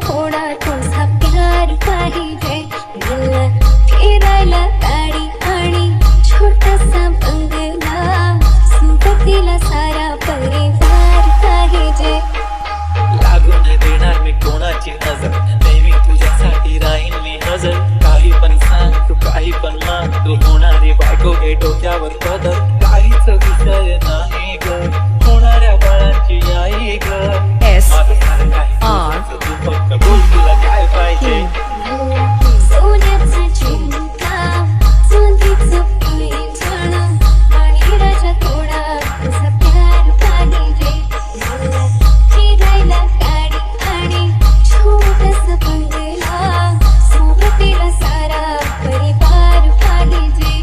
थोडा तुझा प्यार पाहिजे. मला फिरायला गाडी आणि छोटासा बंगला, सुबतीला सारा परिवार पाहिजे. लागून देणार मी कोणाची नजर, नेहमी तुझ्यासाठी राहीन मी हजर. काही पण सांग तू, काही पण मान, तू होणारी बायको हे डोक्यावर पदर. काहीच विषय नाही ग, होणाऱ्या बाळांची आई ग. S माझं सारं काही R तू फक्त बोल, तुला काय पाहिजे. मला